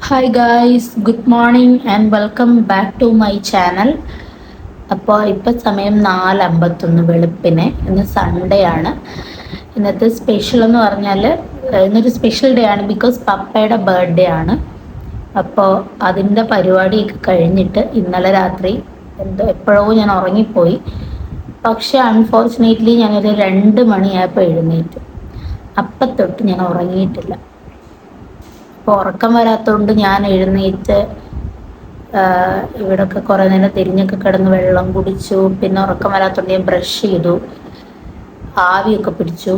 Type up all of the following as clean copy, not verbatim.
Hi guys, good morning and welcome back to my channel. അപ്പോൾ ഇപ്പം സമയം 4:51 വെളുപ്പിന്. ഇന്ന് സൺഡേ ആണ്. ഇന്നത്തെ സ്പെഷ്യൽ എന്ന് പറഞ്ഞാൽ ഇന്നൊരു സ്പെഷ്യൽ ഡേ ആണ്, ബിക്കോസ് പപ്പയുടെ ബർത്ത്ഡേ ആണ്. അപ്പോൾ അതിൻ്റെ പരിപാടിയൊക്കെ കഴിഞ്ഞിട്ട് ഇന്നലെ രാത്രി എപ്പോഴോ ഞാൻ ഉറങ്ങിപ്പോയി. പക്ഷെ അൺഫോർച്ചുനേറ്റ്ലി ഞാനൊരു 2 മണിയായപ്പോൾ എഴുന്നേറ്റു. അപ്പം തൊട്ട് ഞാൻ ഉറങ്ങിയിട്ടില്ല. അപ്പോൾ ഉറക്കം വരാത്തതുകൊണ്ട് ഞാൻ എഴുന്നേറ്റ് ഇവിടെയൊക്കെ കുറേ നേരം തിരിഞ്ഞൊക്കെ കിടന്ന് വെള്ളം കുടിച്ചു. പിന്നെ ഉറക്കം വരാത്തതുകൊണ്ട് ഞാൻ ബ്രഷ് ചെയ്തു, ആവിയൊക്കെ പിടിച്ചു.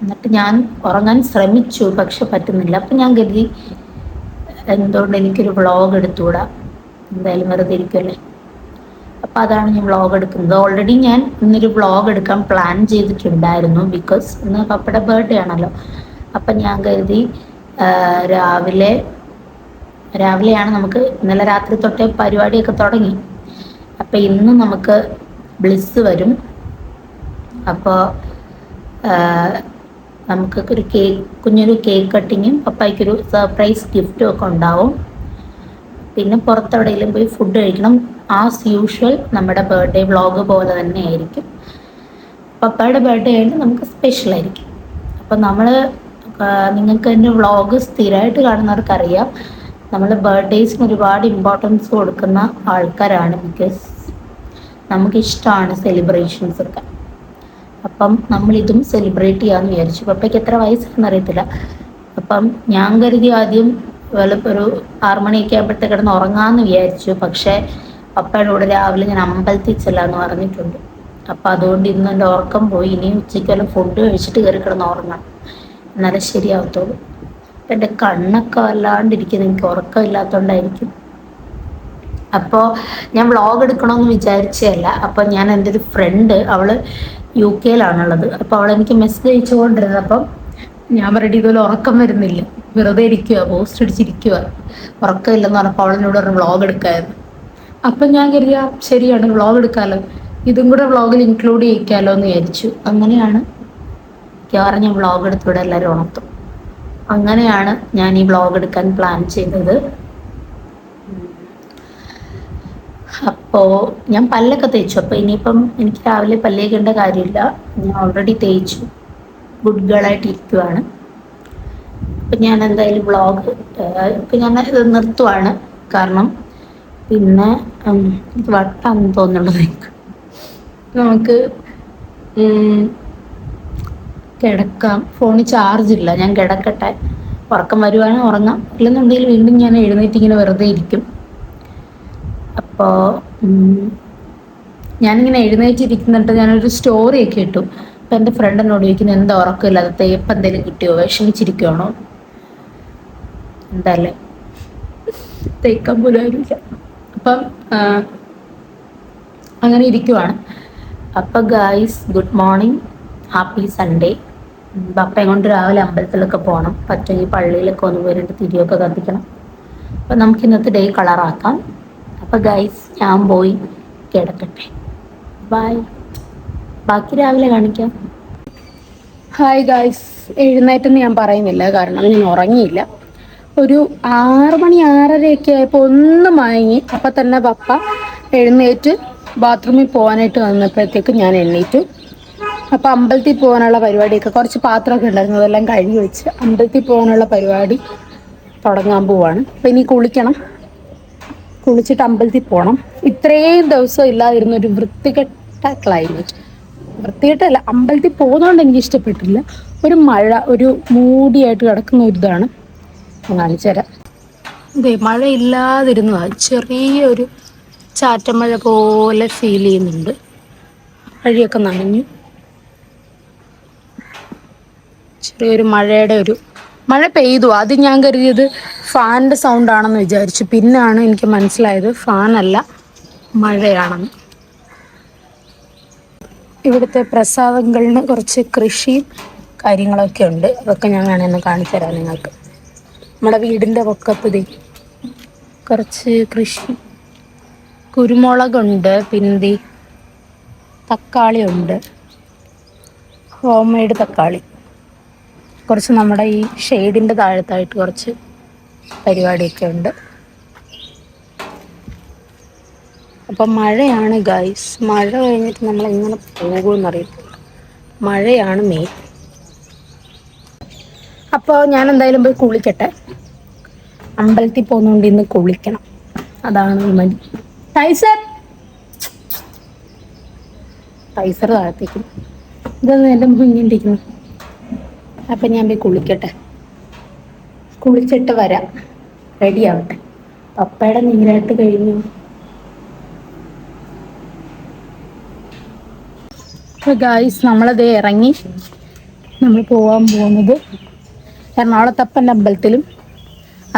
എന്നിട്ട് ഞാൻ ഉറങ്ങാൻ ശ്രമിച്ചു, പക്ഷെ പറ്റുന്നില്ല. അപ്പം ഞാൻ കരുതി എന്തുകൊണ്ട് എനിക്കൊരു വ്ളോഗ് എടുത്തുകൂടാ, എന്തായാലും വെറുതെ ഇരിക്കുമല്ലേ. അപ്പം അതാണ് ഞാൻ വ്ളോഗ് എടുക്കുന്നത്. ഓൾറെഡി ഞാൻ ഇന്നൊരു വ്ളോഗ് എടുക്കാൻ പ്ലാൻ ചെയ്തിട്ടുണ്ടായിരുന്നു, ബിക്കോസ് ഇന്ന് പപ്പയുടെ ബർത്ത്ഡേ ആണല്ലോ. അപ്പം ഞാൻ കരുതി രാവിലെയാണ് നമുക്ക് ഇന്നലെ രാത്രി തൊട്ടേ പരിപാടിയൊക്കെ തുടങ്ങി. അപ്പം ഇന്ന് നമുക്ക് ബ്ലിസ് വരും. അപ്പോൾ നമുക്ക് കുഞ്ഞൊരു കേക്ക് കട്ടിങ്ങും പപ്പായ്ക്കൊരു സർപ്രൈസ് ഗിഫ്റ്റും ഒക്കെ ഉണ്ടാവും. പിന്നെ പുറത്തെവിടെയെങ്കിലും പോയി ഫുഡ് കഴിക്കണം. ആസ് യൂഷ്വൽ നമ്മുടെ ബർത്ത്ഡേ വ്ളോഗ് പോലെ തന്നെ ആയിരിക്കും. പപ്പയുടെ ബർത്ത്ഡേ ആയിട്ട് നമുക്ക് സ്പെഷ്യലായിരിക്കും. അപ്പം നിങ്ങൾക്ക് എൻ്റെ വ്ളോഗ് സ്ഥിരമായിട്ട് കാണുന്നവർക്കറിയാം, നമ്മൾ ബർത്ത്ഡേസിന് ഒരുപാട് ഇമ്പോർട്ടൻസ് കൊടുക്കുന്ന ആൾക്കാരാണ്. ബിക്കോസ് നമുക്കിഷ്ടമാണ് സെലിബ്രേഷൻസ് ഒക്കെ. അപ്പം നമ്മളിതും സെലിബ്രേറ്റ് ചെയ്യാമെന്ന് വിചാരിച്ചു. പപ്പയ്ക്ക് എത്ര വയസ്സാണെന്ന് അറിയത്തില്ല. അപ്പം ഞാൻ കരുതി ആദ്യം ഒരു 6 മണിയൊക്കെ ആകുമ്പോഴത്തേക്ക് കിടന്ന് ഉറങ്ങാമെന്ന് വിചാരിച്ചു. പക്ഷേ പപ്പയുടെ കൂടെ രാവിലെ ഞാൻ അമ്പലത്തിൽ ചെല്ലാമെന്ന് പറഞ്ഞിട്ടുണ്ട്. അപ്പം അതുകൊണ്ട് ഇന്ന് എൻ്റെ ഉറക്കം പോയി. ഇനിയും ഉച്ചയ്ക്ക് വല്ല ഫുഡ് കഴിച്ചിട്ട് കയറി കിടന്ന് ഉറങ്ങണം, എന്നാലേ ശരിയാവത്തുള്ളൂ. എൻ്റെ കണ്ണൊക്കെ വല്ലാണ്ടിരിക്കുന്നത് എനിക്ക് ഉറക്കമില്ലാത്തതുകൊണ്ടായിരിക്കും. അപ്പോൾ ഞാൻ വ്ളോഗ് എടുക്കണമെന്ന് വിചാരിച്ചതല്ല. അപ്പോൾ ഞാൻ എൻ്റെ ഒരു ഫ്രണ്ട്, അവൾ UK-യിലാണുള്ളത്. അപ്പോൾ അവളെനിക്ക് മെസ്സേജ് അയച്ചുകൊണ്ടിരുന്നത്. അപ്പം ഞാൻ പറയട്ടെ, ഇതുപോലെ ഉറക്കം വരുന്നില്ല, വെറുതെ ഇരിക്കുക, പോസ്റ്റ് അടിച്ചിരിക്കുക, ഉറക്കമില്ലെന്ന് പറഞ്ഞപ്പോൾ അവളെന്നോട് പറഞ്ഞു വ്ളോഗ് എടുക്കാമായിരുന്നു. അപ്പം ഞാൻ കരുതിയ ശരിയാണ്, വ്ളോഗ് എടുക്കാമല്ലോ, ഇതും കൂടെ വ്ളോഗിൽ ഇൻക്ലൂഡ് ചെയ്യിക്കാമല്ലോ എന്ന് വിചാരിച്ചു. അങ്ങനെയാണ് ഞാൻ വ്ളോഗ് എടുത്തിവിടെ എല്ലാവരും ഉണർത്തും. അങ്ങനെയാണ് ഞാൻ ഈ വ്ളോഗ് എടുക്കാൻ പ്ലാൻ ചെയ്തത്. അപ്പോൾ ഞാൻ പല്ലൊക്കെ തേച്ചു. അപ്പോൾ ഇനിയിപ്പം എനിക്ക് രാവിലെ പല്ല് തേക്കേണ്ട കാര്യമില്ല, ഞാൻ ഓൾറെഡി തേച്ചു, ഗുഡ് ഗേളായിട്ട് ഇരിക്കുവാണ്. അപ്പം ഞാൻ എന്തായാലും വ്ളോഗ് ഇപ്പം ഞാൻ ഇത് നിർത്തുവാണ്. കാരണം പിന്നെ ഇത് വട്ടാന്ന് തോന്നുന്നുള്ളത്. നമുക്ക് കിടക്കാം. ഫോണിൽ ചാർജ് ഇല്ല, ഞാൻ കിടക്കട്ടെ. ഉറക്കം വരുവാണെങ്കിൽ ഉറങ്ങാം, ഇല്ലെന്നുണ്ടെങ്കിൽ വീണ്ടും ഞാൻ എഴുന്നേറ്റ് ഇങ്ങനെ വെറുതെ ഇരിക്കും. അപ്പോൾ ഞാനിങ്ങനെ എഴുന്നേറ്റിരിക്കുന്നിട്ട് ഞാനൊരു സ്റ്റോറിയൊക്കെ ഇട്ടു. അപ്പം എൻ്റെ ഫ്രണ്ട് എന്നോട് ചോദിക്കുന്നത്, എന്താ ഉറക്കമില്ലാതെ, തേപ്പ് എന്തെങ്കിലും കിട്ടിയോ, വിഷമിച്ചിരിക്കുകയാണോ? എന്താല്ലേ, തേക്കാൻ പോലും ആരുമില്ല. അപ്പം അങ്ങനെ ഇരിക്കുവാണ്. അപ്പം guys, good morning, happy Sunday. പപ്പയും കൊണ്ട് രാവിലെ അമ്പലത്തിലൊക്കെ പോകണം. പറ്റുമെങ്കിൽ പള്ളിയിലൊക്കെ ഒന്ന് പോയി 2 തിരിയൊക്കെ കത്തിക്കണം. അപ്പം നമുക്ക് ഇന്നത്തെ ഡേ കളറാക്കാം. അപ്പം ഗൈസ്, ഞാൻ പോയി കിടക്കട്ടെ. ബൈ, ബാക്കി രാവിലെ കാണിക്കാം. ഹായ് ഗൈസ്, എഴുന്നേറ്റെന്ന് ഞാൻ പറയുന്നില്ല, കാരണം ഞാൻ ഉറങ്ങിയില്ല. ഒരു 6 മണി 6:30 ആയപ്പോൾ ഒന്ന് മയങ്ങി. അപ്പം തന്നെ പപ്പ എഴുന്നേറ്റ് ബാത്റൂമിൽ പോകാനായിട്ട് വന്നപ്പോഴത്തേക്ക് ഞാൻ എണ്ണീറ്റു. അപ്പം അമ്പലത്തിൽ പോകാനുള്ള പരിപാടിയൊക്കെ, കുറച്ച് പാത്രമൊക്കെ ഉണ്ടായിരുന്നു, അതെല്ലാം കഴുകി വെച്ച് അമ്പലത്തിൽ പോകാനുള്ള പരിപാടി തുടങ്ങാൻ പോവാണ്. അപ്പം ഇനി കുളിച്ചിട്ട് അമ്പലത്തിൽ പോകണം. ഇത്രയും ദിവസം ഇല്ലാതിരുന്നൊരു വൃത്തികെട്ട ക്ലൈമറ്റ്, വൃത്തികെട്ടല്ല, അമ്പലത്തിൽ പോകുന്നതുകൊണ്ട് എനിക്ക് ഇഷ്ടപ്പെട്ടില്ല. ഒരു മഴ, ഒരു മൂടിയായിട്ട് കിടക്കുന്ന ഒരു ഇതാണ്. കാണിച്ചു തരാം. ഇതേ മഴ ഇല്ലാതിരുന്നതാണ്, ചെറിയൊരു ചാറ്റമഴ പോലെ ഫീൽ ചെയ്യുന്നുണ്ട്. വഴിയൊക്കെ നനഞ്ഞു. ചെറിയൊരു മഴ പെയ്തു. അത് ഞാൻ കരുതിയത് ഫാനിൻ്റെ സൗണ്ട് ആണെന്ന് വിചാരിച്ചു. പിന്നാണ് എനിക്ക് മനസ്സിലായത് ഫാനല്ല, മഴയാണെന്ന്. ഇവിടുത്തെ പ്രസാദങ്ങളിന് കുറച്ച് കൃഷിയും കാര്യങ്ങളൊക്കെ ഉണ്ട്. അതൊക്കെ ഞാൻ വേണമെന്ന് കാണിച്ചു തരാം നിങ്ങൾക്ക്. നമ്മുടെ വീടിൻ്റെ പൊക്കത്ത് കുറച്ച് കൃഷി, കുരുമുളകുണ്ട്, പിന്നെ തക്കാളി ഉണ്ട്, ഹോം മെയ്ഡ് തക്കാളി. കുറച്ച് നമ്മുടെ ഈ ഷെയ്ഡിൻ്റെ താഴത്തായിട്ട് കുറച്ച് പരിപാടിയൊക്കെ ഉണ്ട്. അപ്പം മഴയാണ് ഗൈസ്. മഴ കഴിഞ്ഞിട്ട് നമ്മൾ എങ്ങനെ പോകുമെന്നറിയത്തില്ല. മഴയാണ് മെയിൻ. അപ്പോൾ ഞാൻ എന്തായാലും പോയി കുളിക്കട്ടെ. അമ്പലത്തിൽ പോകുന്നതുകൊണ്ട് ഇന്ന് കുളിക്കണം. അതാണ് മതി. ടൈസർ താഴത്തേക്കും ഇതൊന്നും എൻ്റെ മുന്നിട്ടിരിക്കുന്നു. അപ്പം ഞാൻ പോയി കുളിക്കട്ടെ. കുളിച്ചിട്ട് വരാം. റെഡി ആവട്ടെ. പപ്പയുടെ നീരാട്ട് കഴിഞ്ഞു. ഗായ്സ്, നമ്മളതേ ഇറങ്ങി. നമ്മൾ പോകാൻ പോകുന്നത് എറണാകുളത്തപ്പൻ്റെ അമ്പലത്തിലും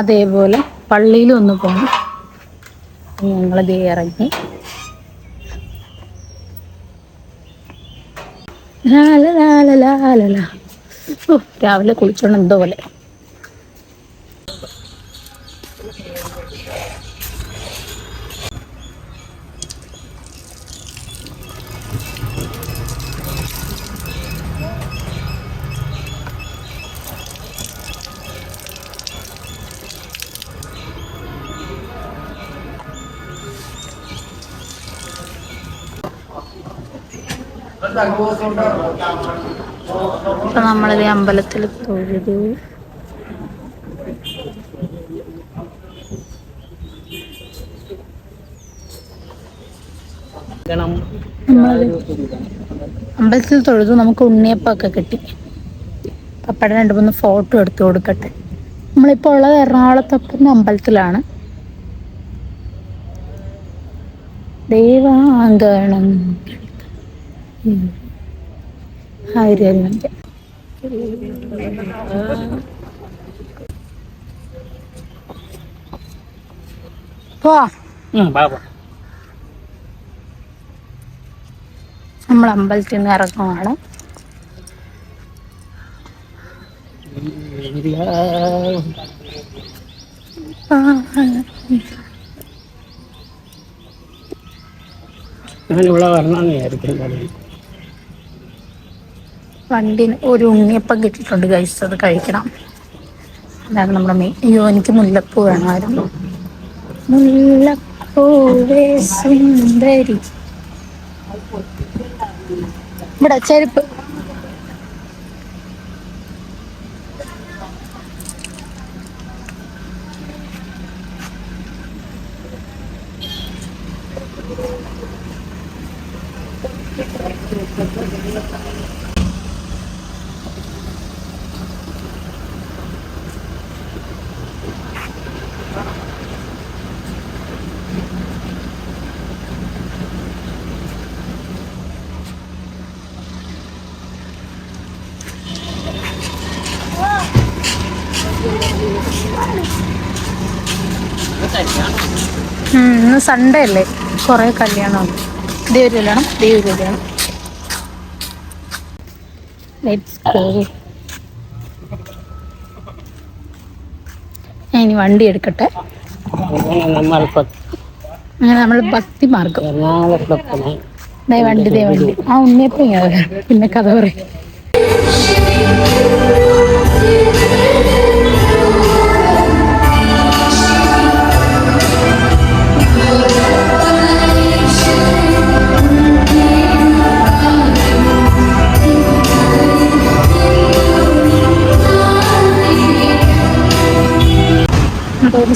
അതേപോലെ പള്ളിയിലും ഒന്ന് പോകണം. ഞങ്ങളതേ ഇറങ്ങി. രാവിലെ കുളിച്ചോണ്ട് എന്തോ പോലെ. അപ്പൊ നമ്മളിത് അമ്പലത്തിൽ തൊഴുതു. അമ്പലത്തിൽ തൊഴുതു. നമുക്ക് ഉണ്ണിയപ്പൊക്കെ കിട്ടി. പപ്പയുടെ 2-3 ഫോട്ടോ എടുത്തു കൊടുക്കട്ടെ. നമ്മളിപ്പോൾ ഉള്ളത് എറണാകുളത്തപ്പൻ്റെ അമ്പലത്തിലാണ്. ദേവാങ്കണം ആയിരം നമ്മൾ അമ്പലത്തിൽ നിന്ന് ഇറങ്ങുവാണ്. വണ്ടിന് ഒരു ഉണ്ണിയപ്പം കിട്ടിയിട്ടുണ്ട് ഗൈസ്. അത് കഴിക്കണം. അതാണ് നമ്മുടെ മെയിൻ. അയ്യോ, എനിക്ക് മുല്ലപ്പൂ വേണമായിരുന്നു. മുല്ലപ്പൂവേ സുന്ദരി. ഇവിടെ ചെരുപ്പ്. ഇന്ന് സൺഡേ അല്ലേ, കുറെ കല്യാണമുണ്ട്. ഇതേ ഒരു കല്യാണം, ഇതേ ഒരു കല്യാണം. ഞാൻ ഇനി വണ്ടി എടുക്കട്ടെ. അങ്ങനെ നമ്മൾ ഭക്തി മാർഗം. വണ്ടി ആ ഉണ്ണിയപ്പം പിന്നെ കഥ പറയും.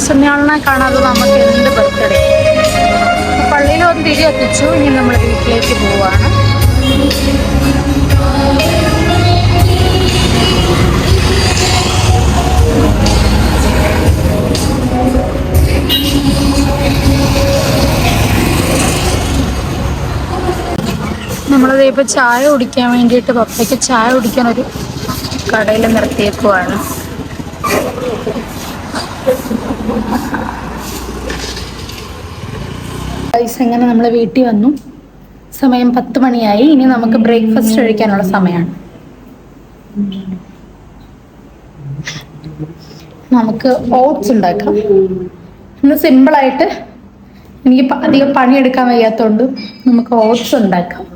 സുന്യാളിനെ കാണാതെ നമുക്ക് എന്ത് ബർത്ത്ഡേ. പള്ളിയിൽ ഒന്ന് തിരി എത്തിച്ചു. ഇനി നമ്മൾ വീട്ടിലേക്ക് പോവാണ്. നമ്മളത് ഇപ്പൊ ചായ കുടിക്കാൻ വേണ്ടിയിട്ട് പപ്പയ്ക്ക് ചായ കുടിക്കാനൊരു കടയിൽ നിർത്തിയേക്കുവാണ്. അങ്ങനെ നമ്മൾ വീട്ടിൽ വന്നു. സമയം 10 മണിയായി. ഇനി നമുക്ക് ബ്രേക്ക്ഫാസ്റ്റ് കഴിക്കാനുള്ള സമയമാണ്. നമുക്ക് ഓട്സ് ഉണ്ടാക്കാം. ഇന്ന് സിമ്പിളായിട്ട്, എനിക്ക് അധികം പണിയെടുക്കാൻ വയ്യാത്തതുകൊണ്ട് നമുക്ക് ഓട്സ് ഉണ്ടാക്കാം.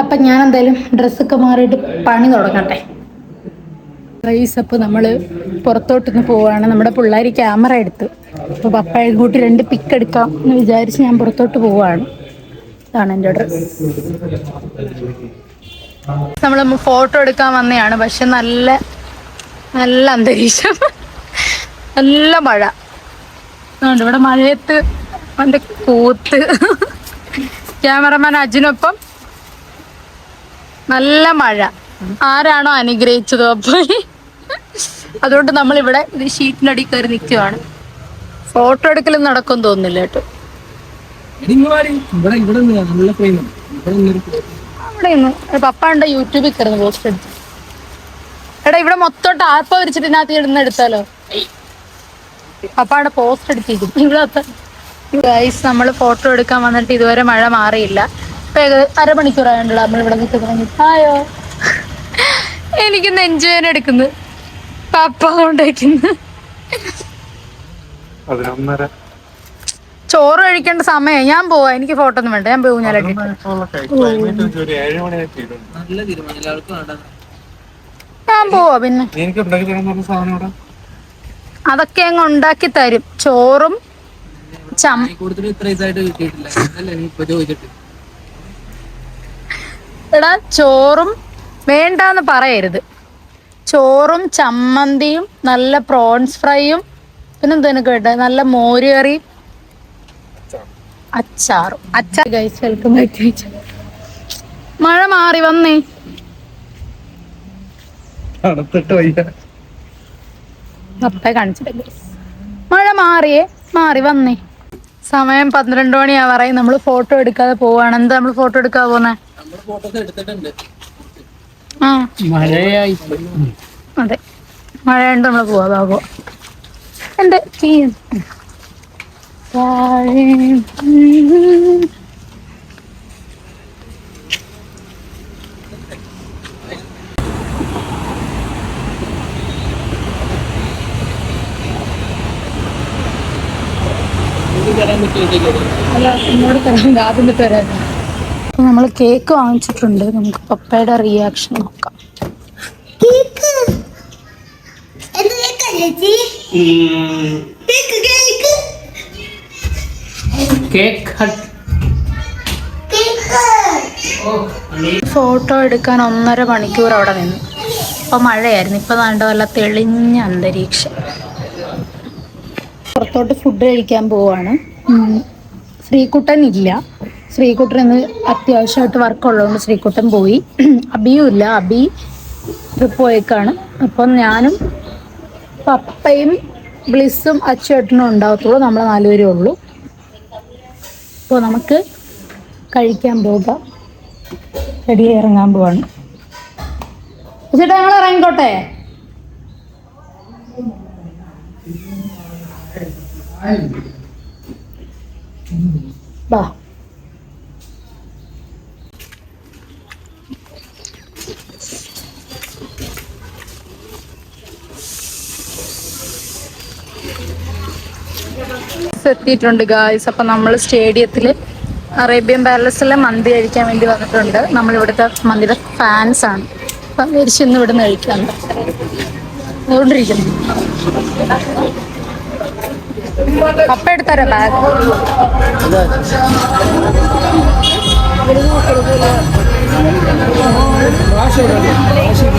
അപ്പം ഞാൻ എന്തായാലും ഡ്രസ്സൊക്കെ മാറിയിട്ട് പണി തുടങ്ങട്ടെ. ഗൈസ്, അപ്പോൾ നമ്മൾ പുറത്തോട്ടൊന്ന് പോവുകയാണ്. നമ്മുടെ പിള്ളേർ ക്യാമറ എടുത്ത്, അപ്പോൾ പപ്പായും കൂട്ടി 2 പിക്ക് എടുക്കാം എന്ന് വിചാരിച്ച് ഞാൻ പുറത്തോട്ട് പോവുകയാണ്. ഇതാണ് എൻ്റെ ഡ്രസ്സ്. നമ്മൾ ഫോട്ടോ എടുക്കാൻ വന്നതാണ്, പക്ഷെ നല്ല നല്ല അന്തരീക്ഷം, നല്ല മഴ. ഇവിടെ മഴയത്ത് എൻ്റെ കൂത്ത്. ക്യാമറമാൻ അജിനൊപ്പം നല്ല മഴ. ആരാണോ അനുഗ്രഹിച്ചതോ അപ്പോൾ അതുകൊണ്ട് നമ്മളിവിടെ ഇത് ഷീറ്റിനടി കയറി നിൽക്കുകയാണ്. ഫോട്ടോ എടുക്കലും നടക്കും തോന്നുന്നില്ല കേട്ടോ. അവിടെ പപ്പാണ്ട് യൂട്യൂബിൽ കയറുന്നു പോസ്റ്റ് എടുത്ത്. എടാ ഇവിടെ മൊത്തം ടാർപ്പ വിരിച്ചിട്ട് ഇതിനകത്ത് ഇടുന്ന എടുത്താലോ? പപ്പാടെ പോസ്റ്റ് എടുത്തിരിക്കും ഇവിടെ. ഗൈസ്, നമ്മൾ ഫോട്ടോ എടുക്കാൻ വന്നിട്ട് ഇതുവരെ മഴ മാറിയില്ല. ഇപ്പൊ അരമണിക്കൂറായുണ്ടല്ലോ നമ്മളിവിടെ നിൽക്കി തുടങ്ങി. ആയോ, എനിക്കൊന്ന് എൻജോയ് ചെയ്യാൻ എടുക്കുന്നു. പപ്പ കൊണ്ടേക്കുന്നു. ചോറ് കഴിക്കേണ്ട സമയം. ഞാൻ പോവാ, എനിക്ക് ഫോട്ടോ ഒന്നും വേണ്ട, ഞാൻ പോവും. ഞാൻ പോവാ. പിന്നെ അതൊക്കെ അങ്ങ് ഉണ്ടാക്കി തരും. ചോറും എടാ, ചോറും വേണ്ടാന്ന് പറയരുത്. ചോറും ചമ്മന്തിയും നല്ല പ്രോൺസ് ഫ്രൈയും പിന്നെന്തിനു കേട്ടെ നല്ല മോരുകറിയും അച്ചാറും. അച്ചാർ ഗൈസ്, വെൽക്കം ബാക്ക്. മഴ മാറി വന്നേ. പപ്പ കാണിച്ചിട്ട് മഴ മാറി വന്നേ. സമയം 12 മണിയാവാറായി. നമ്മൾ ഫോട്ടോ എടുക്കാതെ പോവാണ്. എന്താ നമ്മൾ ഫോട്ടോ എടുക്കാതെ പോന്നെ? അതെ, മഴയുണ്ട്, നമ്മള് പോവാ. എന്റെ നമ്മൾ കേക്ക് വാങ്ങിച്ചിട്ടുണ്ട്. നമുക്ക് പപ്പയുടെ റിയാക്ഷൻ നോക്കാം. ഫോട്ടോ എടുക്കാൻ 1.5 മണിക്കൂർ അവിടെ നിന്നു. അപ്പൊ മഴയായിരുന്നു. ഇപ്പൊ നാണ്ട വല്ല തെളിഞ്ഞ അന്തരീക്ഷം. പുറത്തോട്ട് ഫുഡ് കഴിക്കാൻ പോവാണ്. ശ്രീകുട്ടൻ ഇല്ല. ശ്രീകുട്ടന് അത്യാവശ്യമായിട്ട് വർക്കുള്ളതുകൊണ്ട് ശ്രീകുട്ടൻ പോയി. അബിയും ഇല്ല, അബി ട്രിപ്പ് പോയേക്കാണ്. അപ്പം ഞാനും പപ്പയും ബ്ലിസ്സും അച്ചുവേട്ടനും ഉണ്ടാകത്തുള്ളൂ. നമ്മൾ 4 പേരേ ഉള്ളൂ. അപ്പോൾ നമുക്ക് കഴിക്കാൻ പോകാം. റെഡിയായി ഇറങ്ങാൻ പോവാണ്. ചേട്ടാ, ഞങ്ങൾ ഇറങ്ങിക്കോട്ടെ? ബാ. എത്തിയിട്ടുണ്ട് ഗായ്സ്. അപ്പം നമ്മൾ സ്റ്റേഡിയത്തിൽ അറേബ്യൻ പാലസിലെ മന്തി കഴിക്കാൻ വേണ്ടി വന്നിട്ടുണ്ട്. നമ്മളിവിടുത്തെ മന്തിയുടെ ഫാൻസാണ്. അപ്പം വിരിച്ചൊന്നും ഇവിടുന്ന് കഴിക്കാൻ അതുകൊണ്ടിരിക്കുന്നു. പപ്പ എടുത്തരാ ബാഗ്.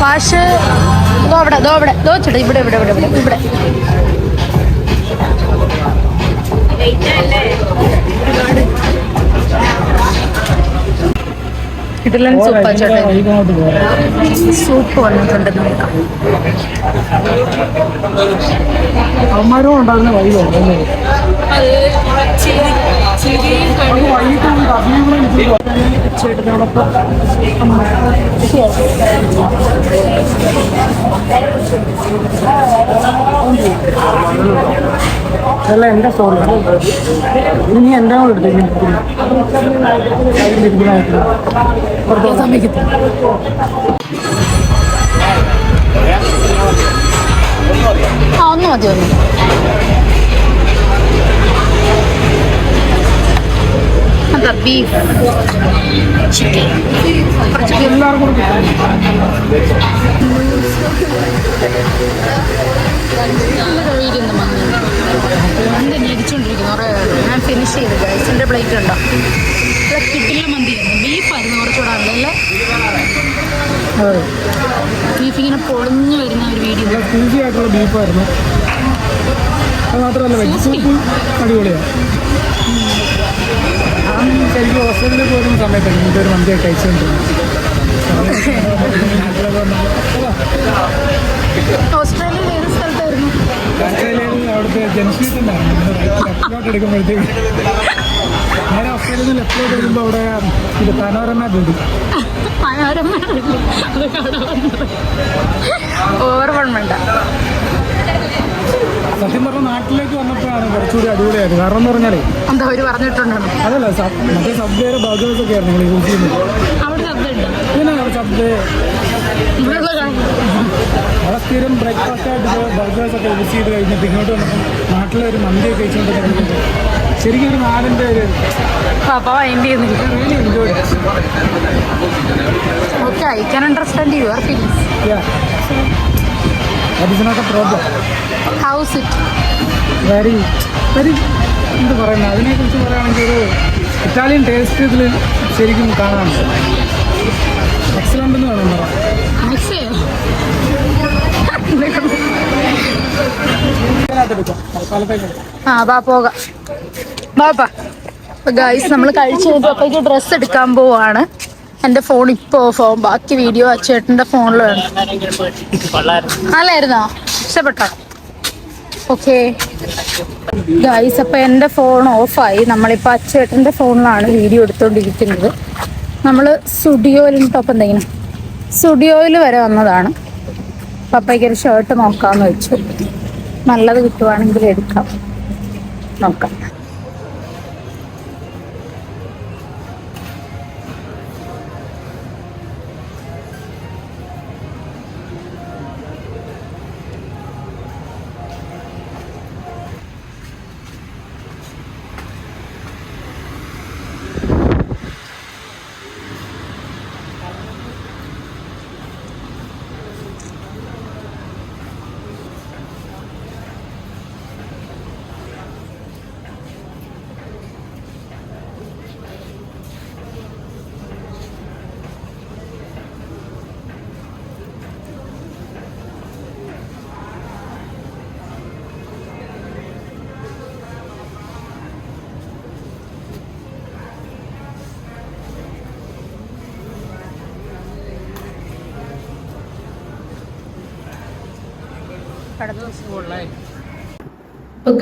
വാഷ് ദോ ചേട്ടാ, ഇവിടെ ഇഡലൻ സൂപ്പ് ചേട്ടാ. സൂപ്പ് വന്നിട്ടുണ്ട്. നോക്കാം. അവന്മാരും ഉണ്ടാകുന്ന ചേട്ടനോടൊപ്പം അല്ല എൻ്റെ സോറി, നീ എൻ്റെ കൂടെ എടുത്തു സമ്മതിക്കത്തില്ല. ഒന്ന് മതി. എന്താ ബീഫ് ചിക്കൻ കുറച്ച് എല്ലാവർക്കും ഞാൻ ഫിനിഷ് ചെയ്തു ഗൈസിന്റെ പ്ലേറ്റ് ഉണ്ടോ കിട്ടില്ല മന്തിയായിരുന്നു ബീഫായിരുന്നു കുറച്ചുകൂടെ അല്ലേ ബീഫ് ഇങ്ങനെ പൊളിഞ്ഞു വരുന്ന ഒരു വീഡിയോ ആയിട്ടുള്ള ബീഫായിരുന്നു അത് മാത്രമല്ല വെജ് സൂപ്പ് അടിപൊളിയാണ് ശരിക്കും ഓസ്ട്രേലിയയിൽ പോകുന്ന സമയത്താണ് ഇതൊരു മന്തിയൊക്കെ കഴിച്ചുകൊണ്ടിരുന്നത് ഓസ്ട്രേലിയയിൽ ഏത് സ്ഥലത്തായിരുന്നു ഓസ്ട്രേലിയയിൽ അവിടുത്തെ ജംഗ്ഷനിൽ തന്നെയാണ് ലെഫ്റ്റിലോട്ട് എടുക്കുമ്പോഴത്തേക്ക് നേരെ ഓസ്ട്രേലിയയിൽ നിന്ന് ലെഫ്റ്റിലോട്ട് എടുക്കുമ്പോൾ അവിടെ ഇത് പനോരമ ബിൽഡിംഗ് ഓർമ്മ വേണ്ട സത്യം പറഞ്ഞ നാട്ടിലേക്ക് വന്നപ്പോഴാണ് കുറച്ചുകൂടി അടിപൊളിയായത് കാരണം എന്ന് പറഞ്ഞാലേ എന്താ അവര് പറഞ്ഞിട്ടുണ്ടോ അതല്ല മറ്റേ സബ്വേയുടെ ബർഗേഴ്സൊക്കെ ആയിരുന്നു നിങ്ങൾ യൂസ് ചെയ്യുന്നത് അവിടെ ശബ്ദമുണ്ടോ പിന്നെ സബ്വേ അവിടെ സ്ഥിരം ബ്രേക്ക്ഫാസ്റ്റ് ആയിട്ട് ബർഗേഴ്സൊക്കെ യൂസ് ചെയ്ത് കഴിഞ്ഞിട്ട് ഇങ്ങോട്ട് വന്നപ്പോൾ നാട്ടിലെ ഒരു മന്തിയൊക്കെ കഴിച്ചുകൊണ്ട് കഴിഞ്ഞിട്ട് ശരിക്കും ഒരു നാടിൻ്റെ ഒരു okay I can understand your feelings that is not a problem how's it very very എന്ത് പറയുന്നത് അതിനെക്കുറിച്ച് പറയുകയാണെങ്കിൽ ഒരു ഇറ്റാലിയൻ ടേസ്റ്റ് ഇതിൽ ശരിക്കും കാണാനുണ്ട് എക്സലൻ്റ് എന്ന് വേണം പറയാം പോകാം ബാപ്പാ ഗൈസ് നമ്മൾ കഴിച്ച് കഴിഞ്ഞപ്പോഴേക്ക് ഡ്രസ്സ് എടുക്കാൻ പോവാണ് എൻ്റെ ഫോൺ ഇപ്പോൾ ഓഫ് ആവും ബാക്കി വീഡിയോ അച്ചേട്ടൻ്റെ ഫോണിൽ വേണം നല്ലായിരുന്നോ ഇഷ്ടപ്പെട്ടോ ഓക്കെ ഗൈസ് അപ്പോൾ എൻ്റെ ഫോൺ ഓഫായി നമ്മളിപ്പോൾ അച്ചേട്ടൻ്റെ ഫോണിലാണ് വീഡിയോ എടുത്തുകൊണ്ടിരിക്കുന്നത് നമ്മൾ സ്റ്റുഡിയോയിൽ ടോപ്പ് എന്തെങ്കിലും സ്റ്റുഡിയോയിൽ വരെ വന്നതാണ് പപ്പയ്ക്ക് ഒരു ഷർട്ട് നോക്കാമെന്ന് വെച്ചു നല്ലത് കിട്ടുവാണെങ്കിൽ എടുക്കാം നോക്കാം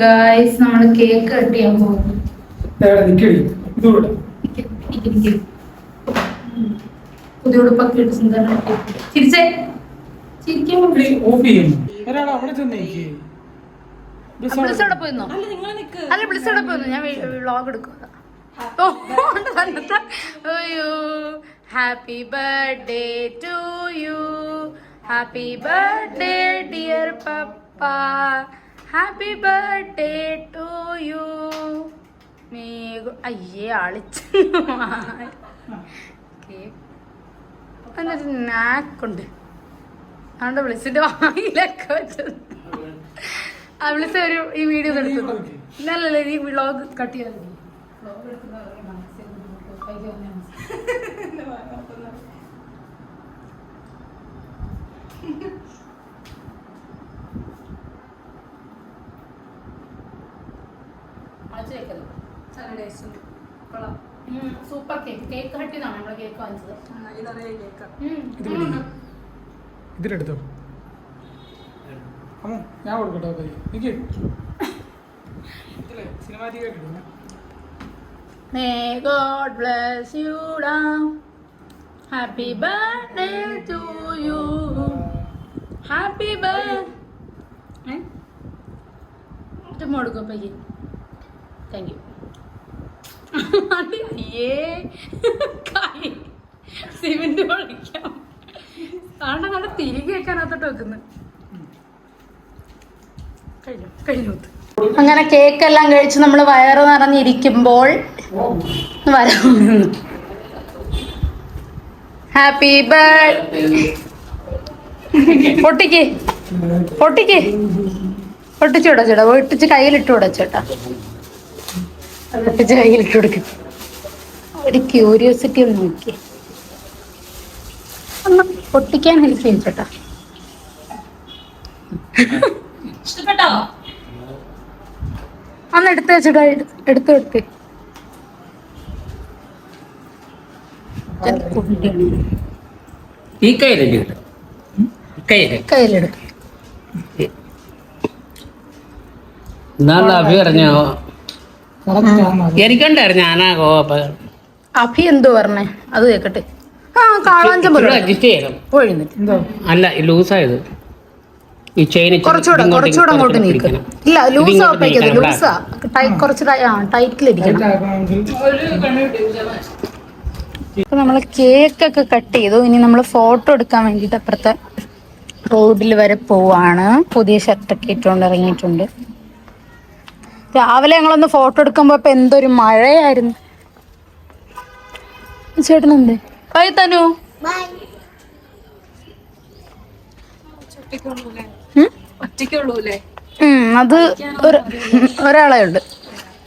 ഗൈസ് നമ്മൾ കേക്ക് കട്ട് ചെയ്യാൻ പോകും പുതിയ ഉടുപ്പൊക്കെ ഇട്ട് സുന്ദരമായിട്ട് ചിരിച്ചേ ചിരിക്കാൻ ബ്ലിസ് അവിടെ പോയിരുന്നോ അല്ല ബ്ലിസ് അവിടെ പോയിരുന്നു ഞാൻ വ്ളോഗ് എടുക്കുക അയ്യോ happy birthday to you happy birthday dear papa happy birthday to you അയ്യേ ആളിച്ച് എന്നിട്ട് നാക്കുണ്ട് അതുകൊണ്ട് വിളിച്ചിട്ട് വാങ്ങിയിലൊക്കെ വെച്ചത് ആ വിളിച്ച ഒരു ഈ വീഡിയോ എടുത്തു ഇല്ലല്ലേ ഈ വ്ളോഗ് കട്ട് ചെയ്താൽ സൂപ്പർ കേക്ക് കേക്ക് കട്ട് ചെയ്താണ് നമ്മള് കേക്ക് വാങ്ങിച്ചത് ഇതിലെടുത്തോ അമ്മോ ഞാൻ കൊടുക്കട്ടോ എനിക്ക് cinematic May God bless you down. Happy birthday to you. Happy birthday. Tomorrow go pay. Thank you. അയ്യേ കായ് സിമെന്റ് ഒഴിക്കാം ആണ്ട നല്ല തിരികെ വെക്കാനകത്തോട്ട് വെക്കുന്നത് കഴിഞ്ഞു കഴിഞ്ഞു അങ്ങനെ കേക്കെല്ലാം കഴിച്ച് നമ്മൾ വയറ് നിറഞ്ഞിരിക്കുമ്പോൾ വരാൻ ഹാപ്പി ബർത്ത്ഡേ പൊട്ടിക്ക് പൊട്ടിക്ക് പൊട്ടിച്ചു വിടച്ചേട്ടാ, പൊട്ടിച്ച് കയ്യിലിട്ട് വിടച്ചേട്ടാ, പൊട്ടിച്ച് കയ്യിലിട്ട് കൊടുക്കും. ഒരു ക്യൂരിയോസിറ്റി ഒന്ന് നോക്കി ഒന്ന് പൊട്ടിക്കാൻ ഹെൽപ്പ് ചെയ്യും ചേട്ടാ. ഇഷ്ടപ്പെട്ടോ? അന്ന് എടുത്ത് വെച്ചിട്ടാ, എടുത്ത് ഈ കയ്യിലെടുക്കും. എന്നാണ് അഭി പറഞ്ഞോ, എനിക്കുണ്ടായിരുന്നു ഞാനാ അഭി എന്തോ പറഞ്ഞേ അത് കേക്കട്ടെ. ആ കാളാഞ്ചം പോലെ അഡ്ജസ്റ്റ് ചെയ്യണം. ഒഴിഞ്ഞിട്ട് അല്ല ലൂസായത്, ഈ ചെയിൻ കുറച്ചുകൂടെ അങ്ങോട്ട് നീക്കണം. ഇല്ല ലൂസ് ആപ്പിക്കത്, ലൂസാ കുറച്ച് ടൈറ്റിലിരിക്കണം. ഇപ്പൊ നമ്മള് കേക്കൊക്കെ കട്ട് ചെയ്തു. ഇനി നമ്മൾ ഫോട്ടോ എടുക്കാൻ വേണ്ടിട്ട് അപ്പുറത്തെ റോഡിൽ വരെ പോവാണ്. പുതിയ ഷർട്ടൊക്കെ ഇട്ടുകൊണ്ട് ഇറങ്ങിയിട്ടുണ്ട്. രാവിലെ ഞങ്ങളൊന്ന് ഫോട്ടോ എടുക്കുമ്പോ ഇപ്പൊ എന്തൊരു മഴയായിരുന്നു. ചേട്ടനെന്തേ ബൈ തനു, അത് ഒരാളെ ഉണ്ട്.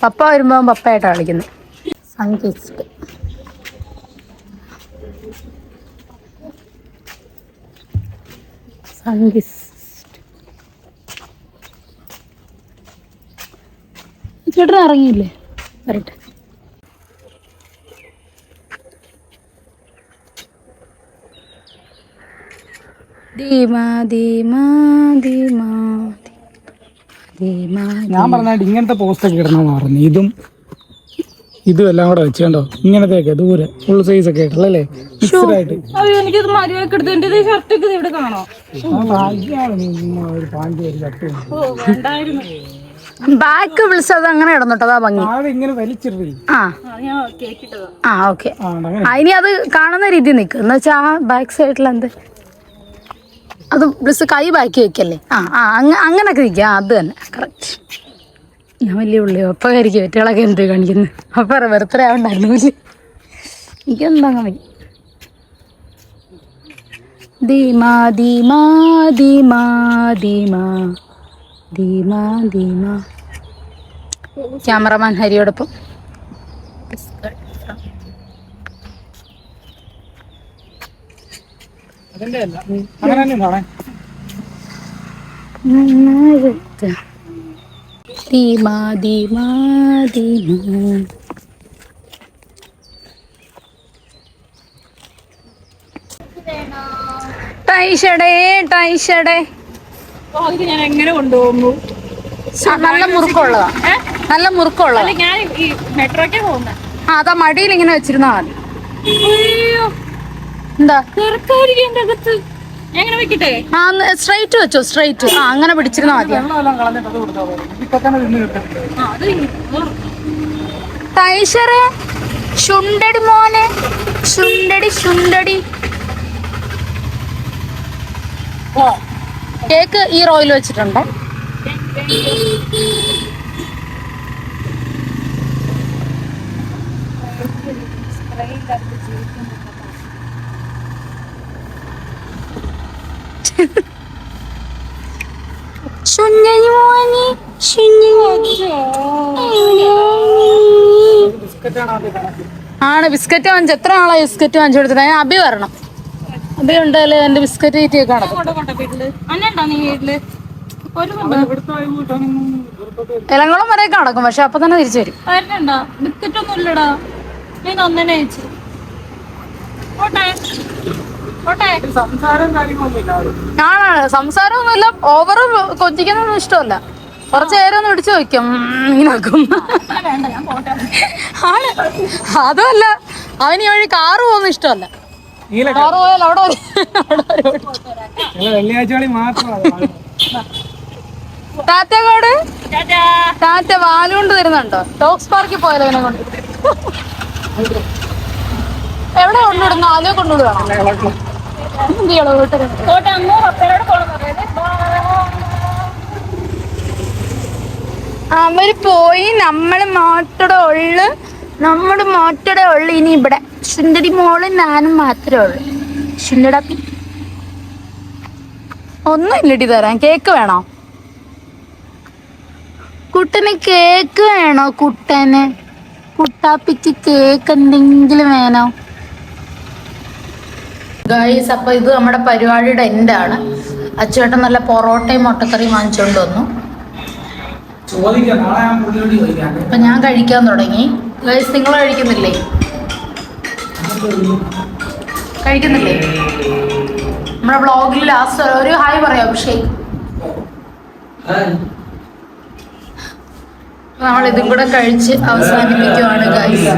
പപ്പ വരുമ്പോ പപ്പയായിട്ടാ കളിക്കുന്നത്. സൺകിസ്റ്റ് ചേട്ടൻ ഇറങ്ങിയില്ലേ? വരട്ടെ. ഞാൻ പറഞ്ഞാൽ ഇങ്ങനത്തെ പോസ്റ്റ് ഒക്കെ ഇടണമെന്ന് പറഞ്ഞു. ഇതും എല്ലാം കൂടെ വെച്ചോ, ഇങ്ങനത്തെയൊക്കെ ദൂരെ ഫുൾ സൈസ് ഒക്കെ ആയിട്ടല്ലേ ആയിട്ട്. എനിക്കത് മര്യാദക്ക് എടുത്ത് ഷർട്ടൊക്കെ ഇവിടെ കാണോ? ബാക്ക് വിളിച്ചത് അങ്ങനെ ഇടന്നോട്ടോ, അതാ ഭംഗി. ഇങ്ങനെ വലിച്ചിടേ. ആ ഓക്കെ. ഇനി അത് കാണുന്ന രീതി നിൽക്കും എന്ന് വെച്ചാ ആ ബാക്ക് സൈഡിൽ എന്ത് അത് ബ്ലസ് കൈ ബാക്കി വെക്കല്ലേ. അങ്ങനൊക്കെ നിൽക്കുക. അത് തന്നെ കറക്റ്റ്. ഞാൻ വലിയ ഉള്ളിയോ അപ്പൊ ആയിരിക്കും ഒറ്റകളൊക്കെ എന്ത് കാണിക്കുന്നത്. അപ്പൊ വെറുതെ ആവണ്ടായിരുന്നു. എനിക്കെന്താ മതി. ധീമാ ധീമാ ധീമാ ധീമാ ധീമാ ധീമാ. ക്യാമറമാൻ ഹരിയോടൊപ്പം. ധീമാ ധീമാ ധീമാ. ടൈഷടേ ഞാൻ എങ്ങനെ കൊണ്ടുപോകുന്നു? നല്ല മുറുക്കമുള്ളതാ, നല്ല മുറുക്കമുള്ളതാ. ഞാൻ ഈ മെട്രോക്കെ പോകുന്നത്. അതാ മടിയിൽ ഇങ്ങനെ വെച്ചിരുന്നാ മതി. എന്താ തിരക്കായിരിക്കും അകത്ത്. എങ്ങനെ വെക്കട്ടെ? സ്ട്രൈറ്റ് വെച്ചോ, സ്ട്രൈറ്റ്. അങ്ങനെ പിടിച്ചിരുന്നാ മതി. ടൈഷറെ ശുണ്ടടി മോനെ, ശുണ്ടടി. കേക്ക് ഈ റോയിൽ വെച്ചിട്ടുണ്ട്. ആണ് ബിസ്ക്കറ്റ് വാങ്ങിച്ചു. എത്ര നാളായി ബിസ്ക്കറ്റ് വാങ്ങിച്ചു കൊടുത്തത്? അഭി വരണം. അഭി ഉണ്ടല്ലേ എന്റെ ബിസ്ക്കറ്റ് തീറ്റി കാണാം. എലങ്കോളം വരെയൊക്കെ നടക്കും, പക്ഷെ അപ്പൊ തന്നെ തിരിച്ചു വരും. ബിസ്ക്കറ്റ് ഒന്നും ഇല്ലടാ. ഞാൻ ഒന്നെ ആണ് സംസാരമൊന്നുമില്ല. ഓവർ കൊഞ്ചിക്കുന്നൊന്നും ഇഷ്ടമല്ല. കുറച്ചു നേരം ഒന്ന് പിടിച്ചു വയ്ക്കും, ഇങ്ങനാക്കും. ആണ് അതുമല്ല, അവന് ഈ വഴി കാറ് പോകുന്ന ഇഷ്ടമല്ല. കാറ് പോയാൽ അവിടെ ടാറ്റോട് ടാറ്റ വാലുകൊണ്ട് തരുന്നുണ്ടോ? ഡോഗ്സ് പാർക്കിൽ പോയാലോ അവനെ കൊണ്ട്? എവിടെ കൊണ്ടുവിടുന്നു? ആലോ കൊണ്ടുവിടുകയാണോ? എന്ത് ചെയ്യണോ വീട്ടിൽ? അവര് പോയി. നമ്മുടെ മോട്ടടെ ഉള്ളു ഇനി ഇവിടെ. സുന്ദരി മോള് ഞാനും മാത്രമേ ഉള്ളു. സുന്ദരപ്പി ഒന്നും ഇല്ലടി തരാൻ. കേക്ക് വേണോ കുട്ടന്? കേക്ക് വേണോ കുട്ടന്? കുട്ടാപ്പിക്ക് കേക്ക് എന്തെങ്കിലും വേണോ ഗൈസ്? അപ്പൊ ഇത് നമ്മുടെ പരിപാടിയുടെ എൻഡാണ്. അച്ചുവേട്ടൻ നല്ല പൊറോട്ടയും മുട്ടക്കറിയും വാങ്ങിച്ചുകൊണ്ട് വന്നു. അപ്പൊ ഞാൻ കഴിക്കാൻ തുടങ്ങി. ഗൈസ് നിങ്ങൾ കഴിക്കുന്നില്ലേ? നമ്മുടെ വ്ളോഗിൽ ലാസ്റ്റ് ഒരു ഹായ് പറയാം അഭിഷേക്. നമ്മൾ ഇതും കൂടെ കഴിച്ച് അവസാനിപ്പിക്കുവാണ് ഗൈസ്.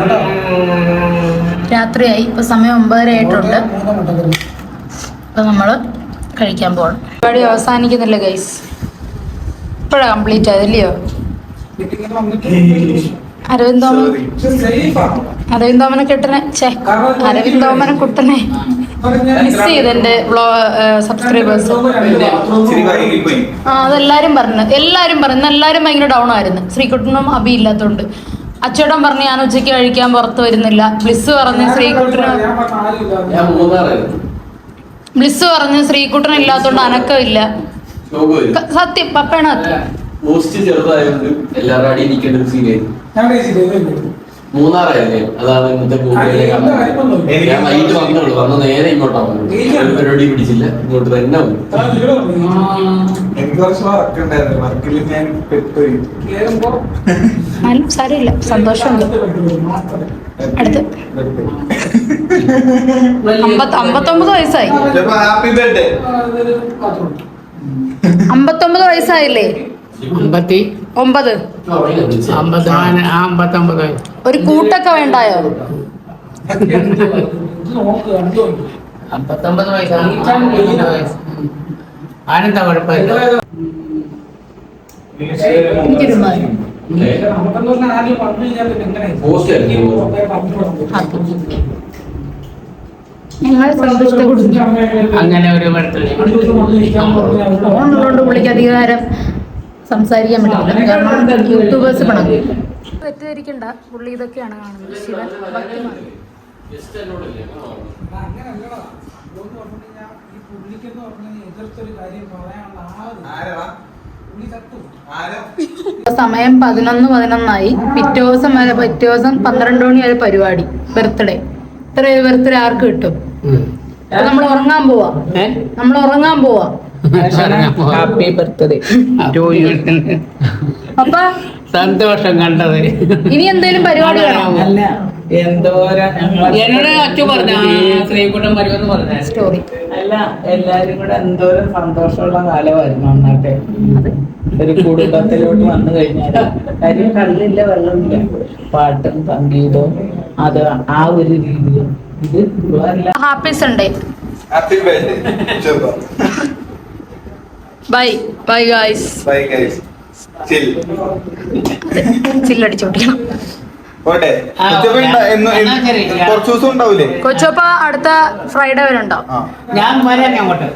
രാത്രിയായി, ഇപ്പൊ സമയം 9:30 ആയിട്ടുണ്ട്. അപ്പൊ നമ്മള് കഴിക്കാൻ പോകണം. പരിപാടി അവസാനിക്കുന്നില്ല ഗൈസ്. ഇപ്പോഴാ കംപ്ലീറ്റ് ആയതല്ലയോ? അരവിന്ദോമനെ കിട്ടണേ. അരവിന്ദോമനെ കുട്ടനെ മിസ് ചെയ്ത് എന്റെ സബ്സ്ക്രൈബേഴ്സ്. അതെല്ലാരും പറഞ്ഞു. എല്ലാരും ഭയങ്കര ഡൗൺ ആയിരുന്നു. ശ്രീകുട്ടനും അബി ഇല്ലാത്തോണ്ട്. അച്ചേട്ടൻ പറഞ്ഞു ഞാൻ ഉച്ചയ്ക്ക് കഴിക്കാൻ പുറത്ത് വരുന്നില്ല. ബ്ലിസ് പറഞ്ഞ് ശ്രീകുട്ടൻ ഇല്ലാത്തോണ്ട് അനക്കമില്ല. സത്യം പപ്പയാണ് സത്യം. മൂന്നാറായല്ലേ? അതാണ് ഇന്നത്തെ ഞാൻ വൈകിട്ട് വന്നുള്ളൂ. വന്ന് നേരെ ഇങ്ങോട്ടാണ്. പരിപാടി പിടിച്ചില്ല, ഇങ്ങോട്ട് തന്നെ വന്നു. സാരമില്ല, സന്തോഷമുണ്ട്. അടുത്ത് 59 വയസ്സായി. 59 വയസ്സായില്ലേ? 59. ഒരു കൂട്ടൊക്കെ വേണ്ടായോ? 59 വയസ്സാണ്. ആരെന്താ കുഴപ്പമില്ല. അങ്ങനെ ഒരു ഫോണുള്ളതുകൊണ്ട് പുള്ളിക്ക് അധികാരം സംസാരിക്കാൻ പറ്റില്ല. കാരണം യൂട്യൂബേഴ്സ് പണം തെറ്റിദ്ധരിക്കണ്ട. പുള്ളി ഇതൊക്കെയാണ് കാണുന്നത്. ശിവൻ ഭക്തിമാൻ. സമയം 11:11 പിറ്റേ ദിവസം 12 മണി വരെ പരിപാടി. ബർത്ത്ഡേ. ഇത്ര ബർത്ത്ഡേ ആർക്ക് കിട്ടും? നമ്മൾ ഉറങ്ങാൻ പോവാ. Happy birthday to you. അപ്പൊ സന്തോഷം കണ്ടത്. ഇനി എന്തേലും പരിപാടി വേണോ? എന്നോട് അച്ചു പറഞ്ഞ ശ്രീകുട്ടൻ വരുമെന്ന് പറഞ്ഞ സ്റ്റോറി. അല്ല, എല്ലാരും കൂടെ എന്തോരം സന്തോഷമുള്ള കാലമായിരുന്നു അന്നത്തെ. ഒരു കുടുംബത്തിലോട്ട് വന്നു കഴിഞ്ഞാൽ കാര്യം കള്ളില്ല, വെള്ളമില്ല, പാട്ടും സംഗീതവും അത് ആ ഒരു രീതിയിൽ. ഇത് ഹാപ്പി സൺഡേ. Bye guys. ചില്ലടിച്ചോട്ടിക്കണം. കുറച്ചു ദിവസം ഉണ്ടാവൂലേ? കൊച്ചപ്പ അടുത്ത ഫ്രൈഡേ വരെ ഉണ്ടാവും. ഞാൻ വരാൻ അങ്ങോട്ട്.